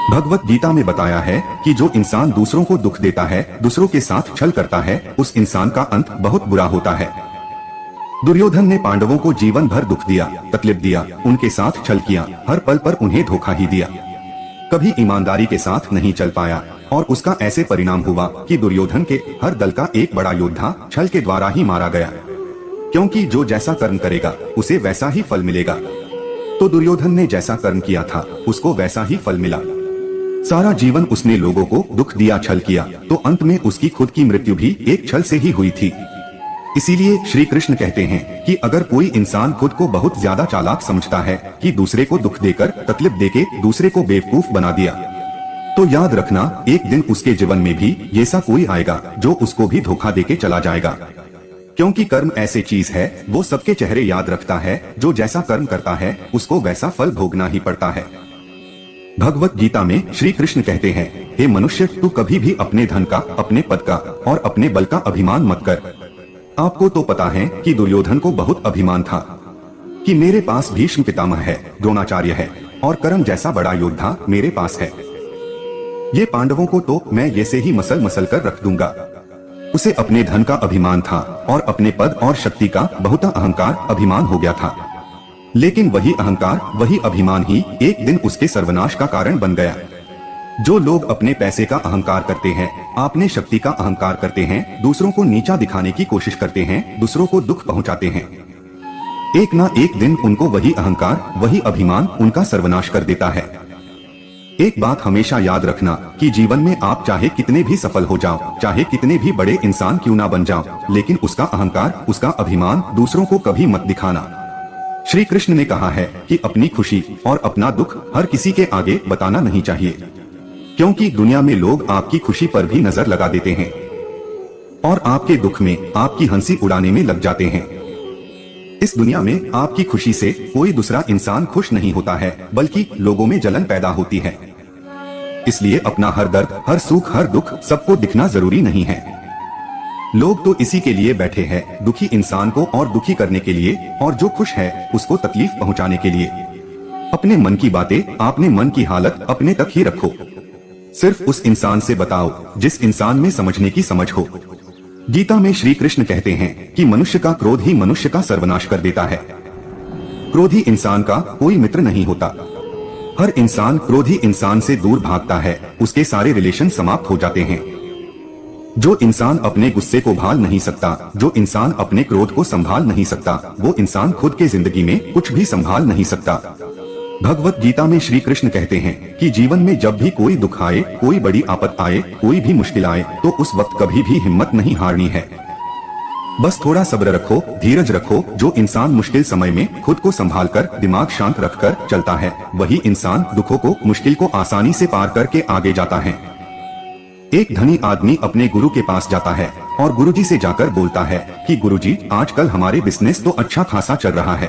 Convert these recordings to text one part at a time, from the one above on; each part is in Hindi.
भगवत गीता में बताया है कि जो इंसान दूसरों को दुख देता है, दूसरों के साथ छल करता है, उस इंसान का अंत बहुत बुरा होता है। दुर्योधन ने पांडवों को जीवन भर दुख दिया, तकलीफ दिया, उनके साथ छल किया, हर पल पर उन्हें धोखा ही दिया, कभी ईमानदारी के साथ नहीं चल पाया और उसका ऐसे परिणाम हुआ कि दुर्योधन के हर दल का एक बड़ा योद्धा छल के द्वारा ही मारा गया, क्योंकि जो जैसा कर्म करेगा उसे वैसा ही फल मिलेगा। तो दुर्योधन ने जैसा कर्म किया था उसको वैसा ही फल मिला। सारा जीवन उसने लोगों को दुख दिया, छल किया, तो अंत में उसकी खुद की मृत्यु भी एक छल से ही हुई थी। इसीलिए श्री कृष्ण कहते हैं कि अगर कोई इंसान खुद को बहुत ज्यादा चालाक समझता है कि दूसरे को दुख देकर, तकलीफ देके दूसरे को बेवकूफ बना दिया, तो याद रखना एक दिन उसके जीवन में भी ऐसा कोई आएगा जो उसको भी धोखा देके चला जाएगा। क्योंकि कर्म ऐसी चीज है, वो सबके चेहरे याद रखता है, जो जैसा कर्म करता है उसको वैसा फल भोगना ही पड़ता है। भगवत गीता में श्री कृष्ण कहते हैं, हे मनुष्य, तू कभी भी अपने धन का, अपने पद का और अपने बल का अभिमान मत कर। आपको तो पता है कि दुर्योधन को बहुत अभिमान था कि मेरे पास भीष्म पितामह है, द्रोणाचार्य है और कर्ण जैसा बड़ा योद्धा मेरे पास है। ये पांडवों को तो मैं ये से ही मसल मसल कर रख दूंगा। उसे अपने धन का अभिमान था और अपने पद और शक्ति का बहुत अहंकार, अभिमान हो गया था। लेकिन वही अहंकार, वही अभिमान ही एक दिन उसके सर्वनाश का कारण बन गया। जो लोग अपने पैसे का अहंकार करते हैं, अपने शक्ति का अहंकार करते हैं, दूसरों को नीचा दिखाने की कोशिश करते हैं, दूसरों को दुख पहुंचाते हैं, एक ना एक दिन उनको वही अहंकार, वही अभिमान उनका सर्वनाश कर देता है। एक बात हमेशा याद रखना कि जीवन में आप चाहे कितने भी सफल हो जाओ, चाहे कितने भी बड़े इंसान क्यों ना बन जाओ, लेकिन उसका अहंकार, उसका अभिमान दूसरों को कभी मत दिखाना। श्री कृष्ण ने कहा है कि अपनी खुशी और अपना दुख हर किसी के आगे बताना नहीं चाहिए, क्योंकि दुनिया में लोग आपकी खुशी पर भी नजर लगा देते हैं और आपके दुख में आपकी हंसी उड़ाने में लग जाते हैं। इस दुनिया में आपकी खुशी से कोई दूसरा इंसान खुश नहीं होता है, बल्कि लोगों में जलन पैदा होती है। इसलिए अपना हर दर्द, हर सुख, हर दुख सबको दिखना जरूरी नहीं है। लोग तो इसी के लिए बैठे हैं, दुखी इंसान को और दुखी करने के लिए, और जो खुश है उसको तकलीफ पहुंचाने के लिए। अपने मन की बातें, अपने मन की हालत अपने तक ही रखो। सिर्फ उस इंसान से बताओ जिस इंसान में समझने की समझ हो। गीता में श्री कृष्ण कहते हैं कि मनुष्य का क्रोध ही मनुष्य का सर्वनाश कर देता है। क्रोधी इंसान का कोई मित्र नहीं होता। हर इंसान क्रोधी इंसान से दूर भागता है, उसके सारे रिलेशन समाप्त हो जाते हैं। जो इंसान अपने गुस्से को भाल नहीं सकता, जो इंसान अपने क्रोध को संभाल नहीं सकता, वो इंसान खुद के जिंदगी में कुछ भी संभाल नहीं सकता। भगवत गीता में श्री कृष्ण कहते हैं कि जीवन में जब भी कोई दुख आए, कोई बड़ी आपत आए, कोई भी मुश्किल आए, तो उस वक्त कभी भी हिम्मत नहीं हारनी है। बस थोड़ा सब्र रखो, धीरज रखो। जो इंसान मुश्किल समय में खुद को संभालकर, दिमाग शांत रखकर चलता है, वही इंसान दुखों को, मुश्किल को आसानी से पार करके आगे जाता है। एक धनी आदमी अपने गुरु के पास जाता है और गुरुजी से जाकर बोलता है कि गुरुजी, आजकल हमारे बिजनेस तो अच्छा खासा चल रहा है,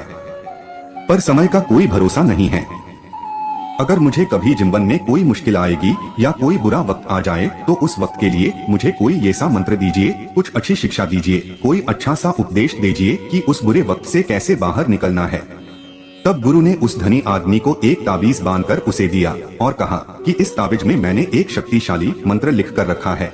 पर समय का कोई भरोसा नहीं है। अगर मुझे कभी जीवन में कोई मुश्किल आएगी या कोई बुरा वक्त आ जाए, तो उस वक्त के लिए मुझे कोई ऐसा मंत्र दीजिए, कुछ अच्छी शिक्षा दीजिए, कोई अच्छा सा उपदेश दीजिए कि उस बुरे वक्त से कैसे बाहर निकलना है। तब गुरु ने उस धनी आदमी को एक ताबीज बांधकर उसे दिया और कहा कि इस ताबीज में मैंने एक शक्तिशाली मंत्र लिख कर रखा है।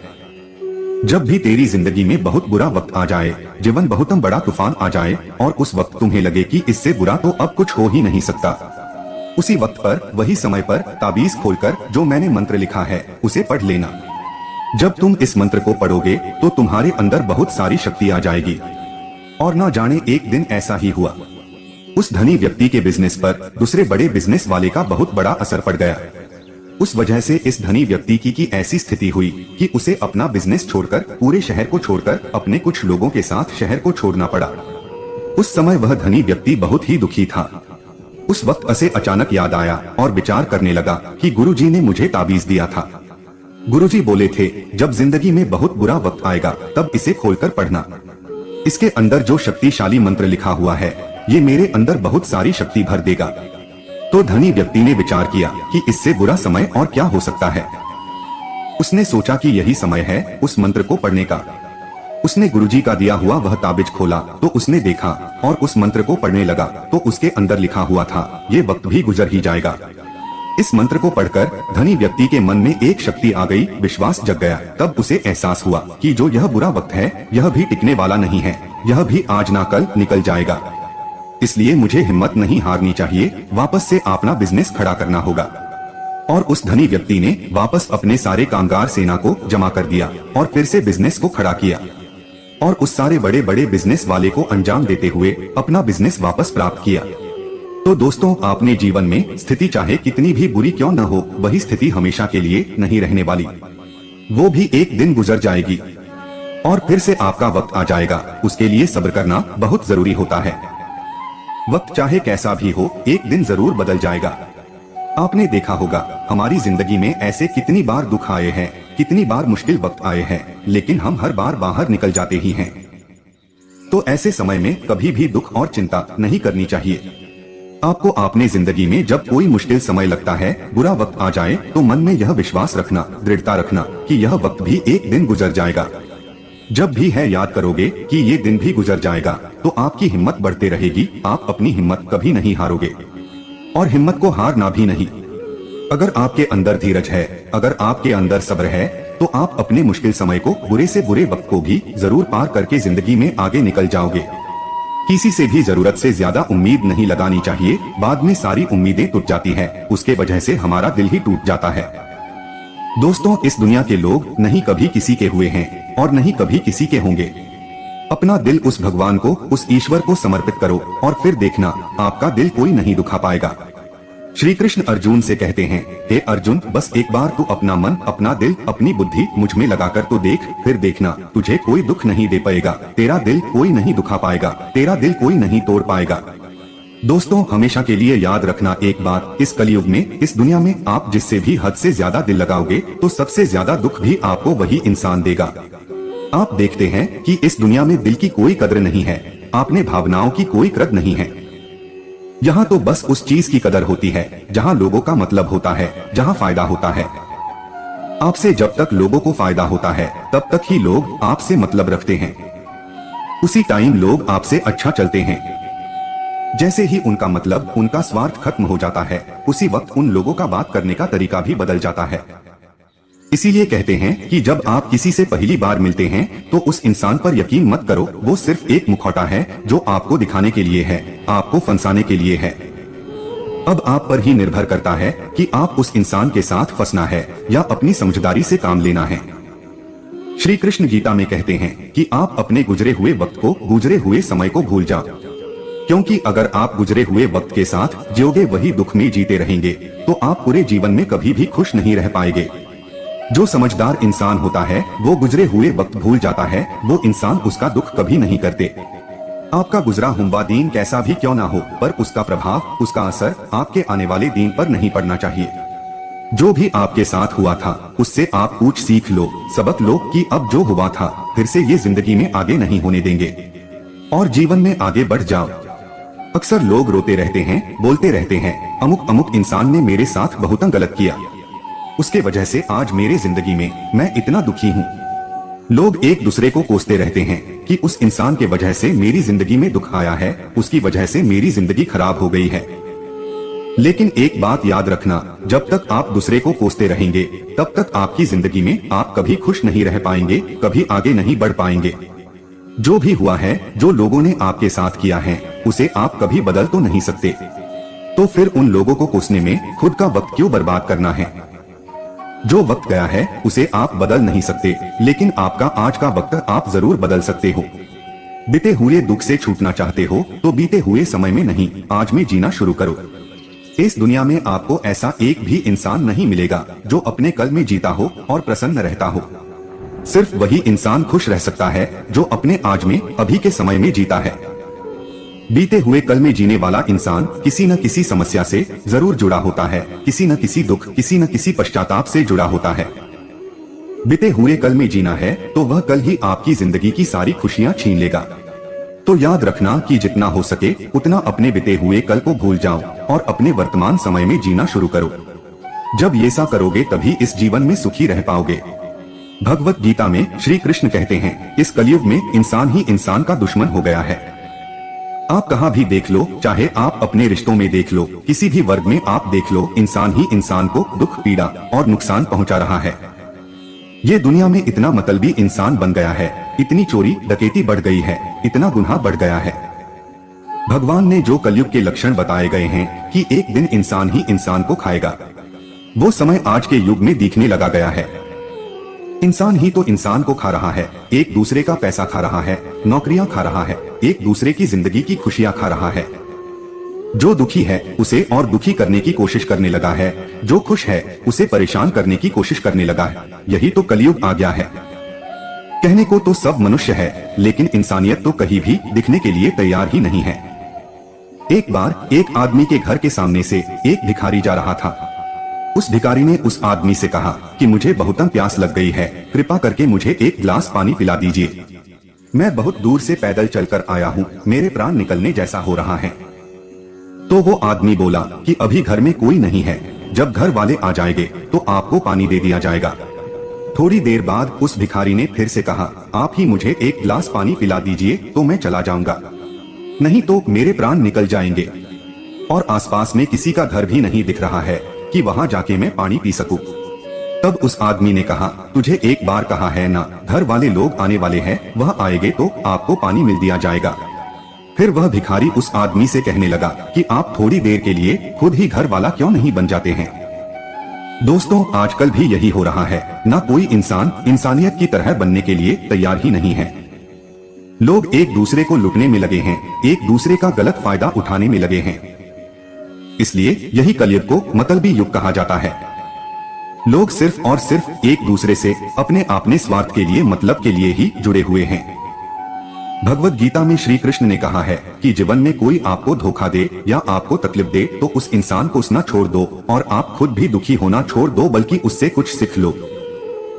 जब भी तेरी जिंदगी में बहुत बुरा वक्त आ जाए, जीवन बहुत बड़ा तूफान आ जाए और उस वक्त तुम्हें लगे कि इससे बुरा तो अब कुछ हो ही नहीं सकता, उसी वक्त पर, वही समय पर ताबीज खोलकर जो मैंने मंत्र लिखा है उसे पढ़ लेना। जब तुम इस मंत्र को पढ़ोगे तो तुम्हारे अंदर बहुत सारी शक्ति आ जाएगी। और न जाने एक दिन ऐसा ही हुआ। उस धनी व्यक्ति के बिजनेस पर दूसरे बड़े बिजनेस वाले का बहुत बड़ा असर पड़ गया। उस वजह से इस धनी व्यक्ति की ऐसी स्थिति हुई कि उसे अपना बिजनेस छोड़कर, पूरे शहर को छोड़कर, अपने कुछ लोगों के साथ शहर को छोड़ना पड़ा। उस समय वह धनी व्यक्ति बहुत ही दुखी था। उस वक्त उसे अचानक याद आया और विचार करने लगा कि गुरुजी ने मुझे ताबीज दिया था। गुरुजी बोले थे, जब जिंदगी में बहुत बुरा वक्त आएगा तब इसे खोलकर पढ़ना। इसके अंदर जो शक्तिशाली मंत्र लिखा हुआ है, ये मेरे अंदर बहुत सारी शक्ति भर देगा। तो धनी व्यक्ति ने विचार किया कि इससे बुरा समय और क्या हो सकता है। उसने सोचा कि यही समय है उस मंत्र को पढ़ने का। उसने गुरुजी का दिया हुआ वह ताबीज खोला तो उसने देखा और उस मंत्र को पढ़ने लगा तो उसके अंदर लिखा हुआ था, ये वक्त भी गुजर ही जाएगा। इस मंत्र को पढ़कर धनी व्यक्ति के मन में एक शक्ति आ गई, विश्वास जग गया। तब उसे एहसास हुआ कि जो यह बुरा वक्त है यह भी टिकने वाला नहीं है, यह भी आज ना कल निकल जाएगा। इसलिए मुझे हिम्मत नहीं हारनी चाहिए, वापस से अपना बिजनेस खड़ा करना होगा। और उस धनी व्यक्ति ने वापस अपने सारे कामगार सेना को जमा कर दिया और फिर से बिजनेस को खड़ा किया और उस सारे बड़े बड़े बिजनेस वाले को अंजाम देते हुए अपना बिजनेस वापस प्राप्त किया। तो दोस्तों, आपने जीवन में स्थिति चाहे कितनी भी बुरी क्यों न हो, वही स्थिति हमेशा के लिए नहीं रहने वाली। वो भी एक दिन गुजर जाएगी और फिर से आपका वक्त आ जाएगा। उसके लिए सब्र करना बहुत जरूरी होता है। वक्त चाहे कैसा भी हो, एक दिन जरूर बदल जाएगा। आपने देखा होगा हमारी जिंदगी में ऐसे कितनी बार दुख आए हैं, कितनी बार मुश्किल वक्त आए हैं, लेकिन हम हर बार बाहर निकल जाते ही हैं। तो ऐसे समय में कभी भी दुख और चिंता नहीं करनी चाहिए। आपको अपने जिंदगी में जब कोई मुश्किल समय लगता है, बुरा वक्त आ जाए, तो मन में यह विश्वास रखना, दृढ़ता रखना कि यह वक्त भी एक दिन गुजर जाएगा। जब भी है याद करोगे कि ये दिन भी गुजर जाएगा, तो आपकी हिम्मत बढ़ते रहेगी। आप अपनी हिम्मत कभी नहीं हारोगे और हिम्मत को हारना भी नहीं। अगर आपके अंदर धीरज है, अगर आपके अंदर सब्र है, तो आप अपने मुश्किल समय को, बुरे से बुरे वक्त को भी जरूर पार करके जिंदगी में आगे निकल जाओगे। किसी से भी जरूरत से ज्यादा उम्मीद नहीं लगानी चाहिए, बाद में सारी उम्मीदें टूट जाती हैं, उसके वजह से हमारा दिल ही टूट जाता है। दोस्तों, इस दुनिया के लोग नहीं कभी किसी के हुए हैं और नहीं कभी किसी के होंगे। अपना दिल उस भगवान को, उस ईश्वर को समर्पित करो और फिर देखना आपका दिल कोई नहीं दुखा पाएगा। श्री कृष्ण अर्जुन से कहते हैं, हे अर्जुन, बस एक बार तू अपना मन, अपना दिल, अपनी बुद्धि मुझ में लगाकर तो देख, फिर देखना तुझे कोई दुख नहीं दे पाएगा, तेरा दिल कोई नहीं दुखा पाएगा, तेरा दिल कोई नहीं तोड़ पाएगा। दोस्तों, हमेशा के लिए याद रखना एक बात, इस कलयुग में, इस दुनिया में आप जिससे भी हद से ज्यादा दिल लगाओगे तो सबसे ज्यादा दुख भी आपको वही इंसान देगा। आप देखते हैं कि इस दुनिया में दिल की कोई कदर नहीं है, आपने भावनाओं की कोई कदर नहीं है। यहाँ तो बस उस चीज की कदर होती है जहाँ लोगों का मतलब होता है, जहाँ फायदा होता है। आपसे जब तक लोगों को फायदा होता है तब तक ही लोग आपसे मतलब रखते हैं। उसी टाइम लोग आपसे अच्छा चलते हैं। जैसे ही उनका मतलब, उनका स्वार्थ खत्म हो जाता है, उसी वक्त उन लोगों का बात करने का तरीका भी बदल जाता है। इसीलिए कहते हैं कि जब आप किसी से पहली बार मिलते हैं तो उस इंसान पर यकीन मत करो, वो सिर्फ एक मुखौटा है जो आपको दिखाने के लिए है, आपको फंसाने के लिए है। अब आप पर ही निर्भर करता है कि आप उस इंसान के साथ फंसना है या अपनी समझदारी से काम लेना है। श्री कृष्ण गीता में कहते हैं कि आप अपने गुजरे हुए वक्त को, गुजरे हुए समय को भूल जाओ, क्योंकि अगर आप गुजरे हुए वक्त के साथ जियोगे, वही दुख में जीते रहेंगे, तो आप पूरे जीवन में कभी भी खुश नहीं रह पाएंगे। जो समझदार इंसान होता है वो गुजरे हुए वक्त भूल जाता है, वो इंसान उसका दुख कभी नहीं करते। आपका गुजरा हुआ दिन कैसा भी क्यों ना हो, पर उसका प्रभाव, उसका असर आपके आने वाले दिन पर नहीं पड़ना चाहिए। जो भी आपके साथ हुआ था उससे आप कुछ सीख लो, सबक लो कि अब जो हुआ था फिर से ये जिंदगी में आगे नहीं होने देंगे और जीवन में आगे बढ़ जाओ। अक्सर लोग रोते रहते हैं, बोलते रहते हैं, अमुक अमुक इंसान ने मेरे साथ बहुत गलत किया, उसके वजह से आज मेरे जिंदगी में मैं इतना दुखी हूँ। लोग एक दूसरे को कोसते रहते हैं कि उस इंसान के वजह से मेरी जिंदगी में दुख आया है, उसकी वजह से मेरी जिंदगी खराब हो गई है। लेकिन एक बात याद रखना, जब तक आप दूसरे को कोसते रहेंगे तब तक आपकी जिंदगी में आप कभी खुश नहीं रह पाएंगे, कभी आगे नहीं बढ़ पाएंगे। जो भी हुआ है, जो लोगों ने आपके साथ किया है, उसे आप कभी बदल तो नहीं सकते, तो फिर उन लोगों को कोसने में खुद का वक्त क्यों बर्बाद करना है। जो वक्त गया है उसे आप बदल नहीं सकते, लेकिन आपका आज का वक्त आप जरूर बदल सकते हो। बीते हुए दुख से छूटना चाहते हो तो बीते हुए समय में नहीं, आज में जीना शुरू करो। इस दुनिया में आपको ऐसा एक भी इंसान नहीं मिलेगा जो अपने कल में जीता हो और प्रसन्न रहता हो। सिर्फ वही इंसान खुश रह सकता है जो अपने आज में, अभी के समय में जीता है। बीते हुए कल में जीने वाला इंसान किसी न किसी समस्या से जरूर जुड़ा होता है, किसी न किसी दुख, किसी न किसी पश्चाताप से जुड़ा होता है। बीते हुए कल में जीना है तो वह कल ही आपकी जिंदगी की सारी खुशियां छीन लेगा। तो याद रखना कि जितना हो सके उतना अपने बीते हुए कल को भूल जाओ और अपने वर्तमान समय में जीना शुरू करो। जब ये सा करोगे तभी इस जीवन में सुखी रह पाओगे। भगवत गीता में श्री कृष्ण कहते हैं, इस कलयुग में इंसान ही इंसान का दुश्मन हो गया है। आप कहाँ भी देख लो, चाहे आप अपने रिश्तों में देख लो, किसी भी वर्ग में आप देख लो, इंसान ही इंसान को दुख, पीड़ा और नुकसान पहुंचा रहा है। ये दुनिया में इतना मतलबी इंसान बन गया है, इतनी चोरी डकैती बढ़ गई है, इतना गुनाह बढ़ गया है। भगवान ने जो कलयुग के लक्षण बताए गए हैं कि एक दिन इंसान ही इंसान को खाएगा, वो समय आज के युग में दिखने लगा गया है। इंसान ही तो इंसान को खा रहा है, एक दूसरे का पैसा खा रहा है, नौकरियां खा रहा है, एक दूसरे की जिंदगी की खुशियां खा रहा है। जो दुखी है उसे और दुखी करने की कोशिश करने लगा है, जो खुश है उसे परेशान करने की कोशिश करने लगा है। यही तो कलयुग आ गया है। कहने को तो सब मनुष्य है, लेकिन इंसानियत तो कहीं भी दिखने के लिए तैयार ही नहीं है। एक बार एक आदमी के घर के सामने से एक भिखारी जा रहा था। उस भिखारी ने उस आदमी से कहा कि मुझे बहुत प्यास लग गई है, कृपा करके मुझे एक गिलास पानी पिला दीजिए। मैं बहुत दूर से पैदल चलकर आया हूँ, मेरे प्राण निकलने जैसा हो रहा है। तो वो आदमी बोला कि अभी घर में कोई नहीं है, जब घर वाले आ जाएंगे तो आपको पानी दे दिया जाएगा। थोड़ी देर बाद उस भिखारी ने फिर से कहा, आप ही मुझे एक गिलास पानी पिला दीजिए तो मैं चला जाऊंगा, नहीं तो मेरे प्राण निकल जाएंगे। और आसपास में किसी का घर भी नहीं दिख रहा है कि वहां जाके मैं पानी पी सकूं। तब उस आदमी ने कहा, तुझे एक बार कहा है ना, घर वाले लोग आने वाले हैं, वह आएंगे तो आपको पानी मिल दिया जाएगा। फिर वह भिखारी उस आदमी से कहने लगा कि आप थोड़ी देर के लिए खुद ही घर वाला क्यों नहीं बन जाते हैं। दोस्तों, आजकल भी यही हो रहा है, ना कोई इंसान इंसानियत की तरह बनने के लिए तैयार ही नहीं है। लोग एक दूसरे को लूटने में लगे हैं, एक दूसरे का गलत फायदा उठाने में लगे हैं। इसलिए यही कलयुग को मतलबी युग कहा जाता है। लोग सिर्फ और सिर्फ एक दूसरे से अपने स्वार्थ के लिए, मतलब के लिए ही जुड़े हुए हैं। भगवत गीता में श्री कृष्ण ने कहा है कि जीवन में कोई आपको धोखा दे या आपको तकलीफ दे तो उस इंसान को ना छोड़ दो और आप खुद भी दुखी होना छोड़ दो, बल्कि उससे कुछ सीख लो।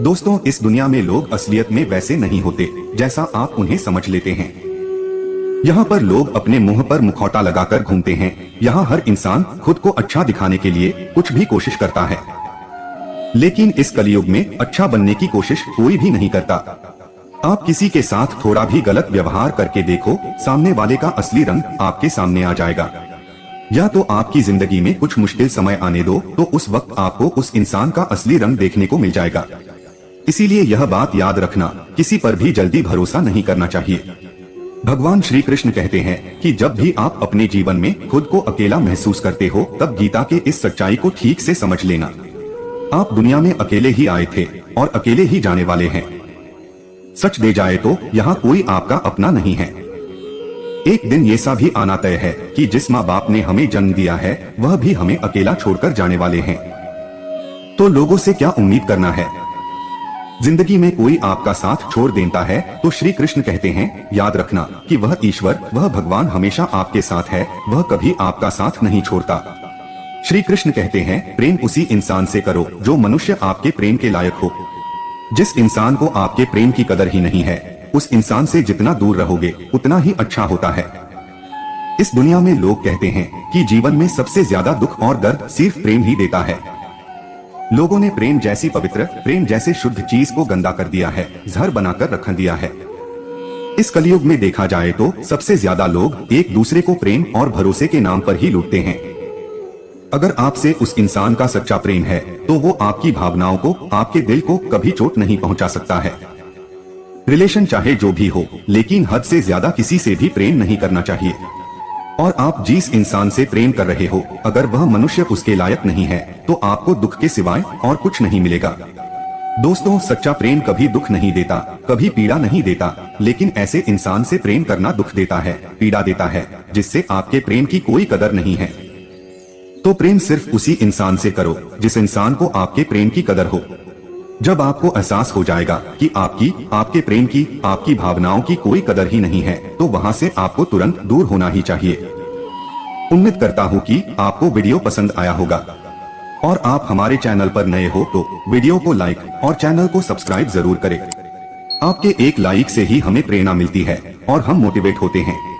दोस्तों, इस दुनिया में लोग असलियत में वैसे नहीं होते जैसा आप उन्हें समझ लेते हैं। यहाँ पर लोग अपने मुंह पर मुखौटा लगाकर घूमते हैं। यहाँ हर इंसान खुद को अच्छा दिखाने के लिए कुछ भी कोशिश करता है, लेकिन इस कलयुग में अच्छा बनने की कोशिश कोई भी नहीं करता। आप किसी के साथ थोड़ा भी गलत व्यवहार करके देखो, सामने वाले का असली रंग आपके सामने आ जाएगा। या तो आपकी जिंदगी में कुछ मुश्किल समय आने दो, तो उस वक्त आपको उस इंसान का असली रंग देखने को मिल जाएगा। इसीलिए यह बात याद रखना, किसी पर भी जल्दी भरोसा नहीं करना चाहिए। भगवान श्री कृष्ण कहते हैं कि जब भी आप अपने जीवन में खुद को अकेला महसूस करते हो, तब गीता के इस सच्चाई को ठीक से समझ लेना। आप दुनिया में अकेले ही आए थे और अकेले ही जाने वाले हैं। सच दे जाए तो यहाँ कोई आपका अपना नहीं है। एक दिन ये सा भी आना तय है कि जिस माँ बाप ने हमें जन्म दिया है, वह भी हमें अकेला छोड़कर जाने वाले हैं। तो लोगों से क्या उम्मीद करना है। जिंदगी में कोई आपका साथ छोड़ देता है तो श्री कृष्ण कहते हैं, याद रखना कि वह ईश्वर, वह भगवान हमेशा आपके साथ है, वह कभी आपका साथ नहीं छोड़ता। श्री कृष्ण कहते हैं, प्रेम उसी इंसान से करो जो मनुष्य आपके प्रेम के लायक हो। जिस इंसान को आपके प्रेम की कदर ही नहीं है, उस इंसान से जितना दूर रहोगे उतना ही अच्छा होता है। इस दुनिया में लोग कहते हैं कि जीवन में सबसे ज्यादा दुख और दर्द सिर्फ प्रेम ही देता है। लोगों ने प्रेम जैसी पवित्र, प्रेम जैसे शुद्ध चीज को गंदा कर दिया है, जहर बनाकर रख दिया है। इस कलयुग में देखा जाए तो सबसे ज्यादा लोग एक दूसरे को प्रेम और भरोसे के नाम पर ही लूटते हैं। अगर आपसे उस इंसान का सच्चा प्रेम है तो वो आपकी भावनाओं को, आपके दिल को कभी चोट नहीं पहुंचा सकता है। रिलेशन चाहे जो भी हो, लेकिन हद से ज्यादा किसी से भी प्रेम नहीं करना चाहिए। और आप जिस इंसान से प्रेम कर रहे हो, अगर वह मनुष्य उसके लायक नहीं है तो आपको दुख के सिवाय और कुछ नहीं मिलेगा। दोस्तों, सच्चा प्रेम कभी दुख नहीं देता, कभी पीड़ा नहीं देता, लेकिन ऐसे इंसान से प्रेम करना दुख देता है, पीड़ा देता है, जिससे आपके प्रेम की कोई कदर नहीं है। तो प्रेम सिर्फ उसी इंसान से करो जिस इंसान को आपके प्रेम की कदर हो। जब आपको एहसास हो जाएगा कि आपके प्रेम की, आपकी भावनाओं की कोई कदर ही नहीं है, तो वहां से आपको तुरंत दूर होना ही चाहिए। उम्मीद करता हूँ कि आपको वीडियो पसंद आया होगा और आप हमारे चैनल पर नए हो तो वीडियो को लाइक और चैनल को सब्सक्राइब जरूर करें। आपके एक लाइक से ही हमें प्रेरणा मिलती है और हम मोटिवेट होते हैं।